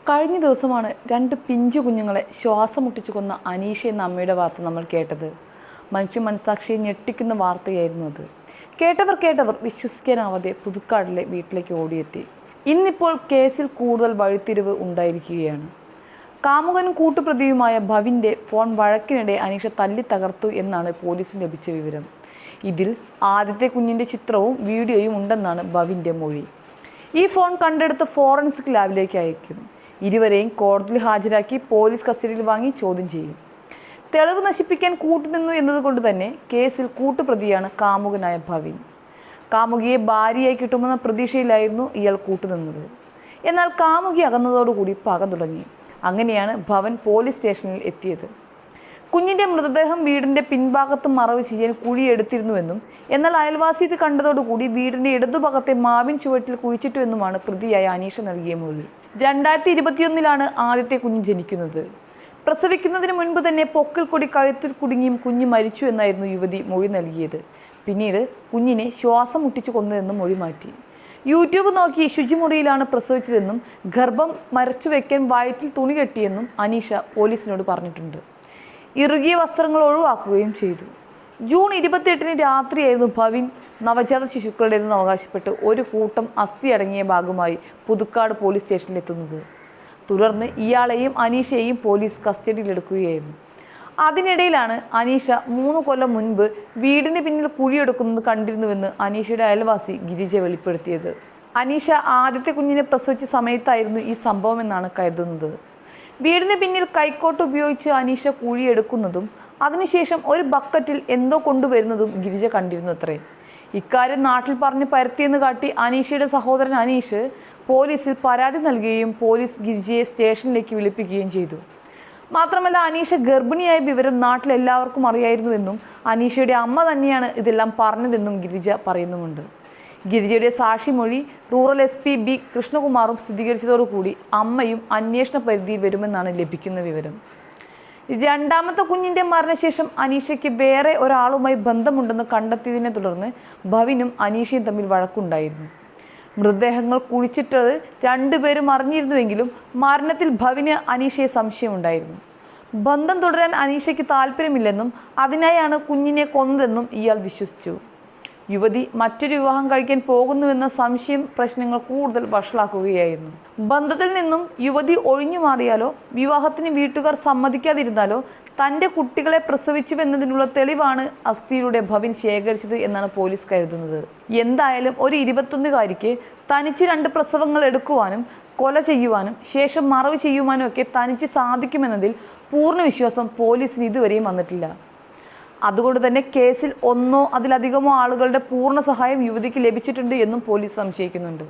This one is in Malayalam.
കഴിഞ്ഞ ദിവസമാണ് രണ്ട് പിഞ്ചു കുഞ്ഞുങ്ങളെ ശ്വാസം മുട്ടിച്ചു കൊന്ന അനീഷ എന്ന അമ്മയുടെ വാർത്ത നമ്മൾ കേട്ടത്. മനുഷ്യ മനസാക്ഷിയെ ഞെട്ടിക്കുന്ന വാർത്തയായിരുന്നു അത്. കേട്ടവർ വിശ്വസിക്കാനാവാതെ പുതുക്കാടിലെ വീട്ടിലേക്ക് ഓടിയെത്തി. ഇന്നിപ്പോൾ കേസിൽ കൂടുതൽ വഴിത്തിരിവ് ഉണ്ടായിരിക്കുകയാണ്. കാമുകനും കൂട്ടുപ്രതിയുമായ ഭവിൻ്റെ ഫോൺ വഴക്കിനിടെ അനീഷ തല്ലി തകർത്തു എന്നാണ് പോലീസിന് ലഭിച്ച വിവരം. ഇതിൽ ആദ്യത്തെ കുഞ്ഞിൻ്റെ ചിത്രവും വീഡിയോയും ഉണ്ടെന്നാണ് ഭവിൻ്റെ മൊഴി. ഈ ഫോൺ കണ്ടെടുത്ത് ഫോറൻസിക് ലാബിലേക്ക് അയക്കും. ഇരുവരെയും കോടതിയിൽ ഹാജരാക്കി പോലീസ് കസ്റ്റഡിയിൽ വാങ്ങി ചോദ്യം ചെയ്യും. തെളിവ് നശിപ്പിക്കാൻ കൂട്ടുനിന്നു എന്നതുകൊണ്ട് തന്നെ കേസിൽ കൂട്ടുപ്രതിയാണ് കാമുകനായ ഭവിൻ. കാമുകിയെ ഭാര്യയായി കിട്ടുമെന്ന പ്രതീക്ഷയിലായിരുന്നു ഇയാൾ കൂട്ടുനിന്നത്. എന്നാൽ കാമുകി അകന്നതോടുകൂടി പക തുടങ്ങി. അങ്ങനെയാണ് ഭവൻ പോലീസ് സ്റ്റേഷനിൽ എത്തിയത്. കുഞ്ഞിൻ്റെ മൃതദേഹം വീടിൻ്റെ പിൻഭാഗത്ത് മറവ് ചെയ്യാൻ കുഴിയെടുത്തിരുന്നുവെന്നും എന്നാൽ അയൽവാസി ഇത് കണ്ടതോടുകൂടി വീടിൻ്റെ ഇടതുഭാഗത്തെ മാവിൻ ചുവട്ടിൽ കുഴിച്ചിട്ടുവെന്നുമാണ് പ്രതിയായ അനീഷ നൽകിയ മൊഴി. 2021 ആദ്യത്തെ കുഞ്ഞ് ജനിക്കുന്നത്. പ്രസവിക്കുന്നതിന് മുൻപ് തന്നെ പൊക്കിൽ കൊടി കഴുത്തിൽ കുടുങ്ങിയും കുഞ്ഞ് മരിച്ചു എന്നായിരുന്നു യുവതി മൊഴി നൽകിയത്. പിന്നീട് കുഞ്ഞിനെ ശ്വാസം മുട്ടിച്ചു കൊന്നതെന്നും മൊഴി മാറ്റി. യൂട്യൂബ് നോക്കി ശുചിമുറിയിലാണ് പ്രസവിച്ചതെന്നും ഗർഭം മറച്ചു വയ്ക്കാൻ വയറ്റിൽ തുണി കെട്ടിയെന്നും അനീഷ പോലീസിനോട് പറഞ്ഞിട്ടുണ്ട്. ഇറുകിയ വസ്ത്രങ്ങൾ ഒഴിവാക്കുകയും ചെയ്തു. ജൂൺ 28 രാത്രിയായിരുന്നു ഭവിൻ നവജാത ശിശുക്കളുടേതെന്ന് അവകാശപ്പെട്ട് ഒരു കൂട്ടം അസ്ഥി അടങ്ങിയ ഭാഗമായി പുതുക്കാട് പോലീസ് സ്റ്റേഷനിൽ എത്തുന്നത്. തുടർന്ന് ഇയാളെയും അനീഷയെയും പോലീസ് കസ്റ്റഡിയിലെടുക്കുകയായിരുന്നു. അതിനിടയിലാണ് അനീഷ 3 കൊല്ലം മുൻപ് വീടിന് പിന്നിൽ കുഴിയെടുക്കുന്നത് കണ്ടിരുന്നുവെന്ന് അനീഷയുടെ അയൽവാസി ഗിരിജ വെളിപ്പെടുത്തിയത്. അനീഷ ആദ്യത്തെ കുഞ്ഞിനെ പ്രസവിച്ച സമയത്തായിരുന്നു ഈ സംഭവം എന്നാണ് കരുതുന്നത്. വീടിന് പിന്നിൽ കൈക്കോട്ട് ഉപയോഗിച്ച് അനീഷ കുഴിയെടുക്കുന്നതും അതിനുശേഷം ഒരു ബക്കറ്റിൽ എന്തോ കൊണ്ടുവരുന്നതും ഗിരിജ കണ്ടിരുന്നു അത്രേ. ഇക്കാര്യം നാട്ടിൽ പറഞ്ഞ് പരത്തിയെന്ന് കാട്ടി അനീഷയുടെ സഹോദരൻ അനീഷ് പോലീസിൽ പരാതി നൽകുകയും പോലീസ് ഗിരിജയെ സ്റ്റേഷനിലേക്ക് വിളിപ്പിക്കുകയും ചെയ്തു. മാത്രമല്ല അനീഷ ഗർഭിണിയായ വിവരം നാട്ടിലെല്ലാവർക്കും അറിയായിരുന്നുവെന്നും അനീഷയുടെ അമ്മ തന്നെയാണ് ഇതെല്ലാം പറഞ്ഞതെന്നും ഗിരിജ പറയുന്നുമുണ്ട്. ഗിരിജയുടെ സാക്ഷിമൊഴി റൂറൽ SP B കൃഷ്ണകുമാറും സ്ഥിരീകരിച്ചതോടുകൂടി അമ്മയും അന്വേഷണ പരിധിയിൽ വരുമെന്നാണ് ലഭിക്കുന്ന വിവരം. രണ്ടാമത്തെ കുഞ്ഞിൻ്റെ മരണശേഷം അനീഷയ്ക്ക് വേറെ ഒരാളുമായി ബന്ധമുണ്ടെന്ന് കണ്ടെത്തിയതിനെ തുടർന്ന് ഭവിനും അനീഷയും തമ്മിൽ വഴക്കുണ്ടായിരുന്നു. മൃതദേഹങ്ങൾ കുഴിച്ചിട്ടത് രണ്ടുപേരും അറിഞ്ഞിരുന്നുവെങ്കിലും മരണത്തിൽ ഭവിന് അനീഷയെ സംശയമുണ്ടായിരുന്നു. ബന്ധം തുടരാൻ അനീഷയ്ക്ക് താല്പര്യമില്ലെന്നും അതിനായാണ് കുഞ്ഞിനെ കൊന്നതെന്നും ഇയാൾ വിശ്വസിച്ചു. യുവതി മറ്റൊരു വിവാഹം കഴിക്കാൻ പോകുന്നുവെന്ന സംശയം പ്രശ്നങ്ങൾ കൂടുതൽ വഷളാക്കുകയായിരുന്നു. ബന്ധത്തിൽ നിന്നും യുവതി ഒഴിഞ്ഞു മാറിയാലോ വിവാഹത്തിന് വീട്ടുകാർ സമ്മതിക്കാതിരുന്നാലോ തൻ്റെ കുട്ടികളെ പ്രസവിച്ചുവെന്നതിനുള്ള തെളിവാണ് അസ്ഥിയിലൂടെ ഭവിൻ ശേഖരിച്ചത് എന്നാണ് പോലീസ് കരുതുന്നത്. എന്തായാലും ഒരു 21-കാരിക്ക് തനിച്ച് 2 പ്രസവങ്ങൾ എടുക്കുവാനും കൊല ചെയ്യുവാനും ശേഷം മറവ് ചെയ്യുവാനും ഒക്കെ തനിച്ച് സാധിക്കുമെന്നതിൽ പൂർണ്ണ വിശ്വാസം പോലീസിന് ഇതുവരെയും വന്നിട്ടില്ല. അതുകൊണ്ട് തന്നെ കേസിൽ ഒന്നോ അതിലധികമോ ആളുകളുടെ പൂർണ്ണ സഹായം യുവതിക്ക് ലഭിച്ചിട്ടുണ്ട് എന്നും പോലീസ് സംശയിക്കുന്നുണ്ട്.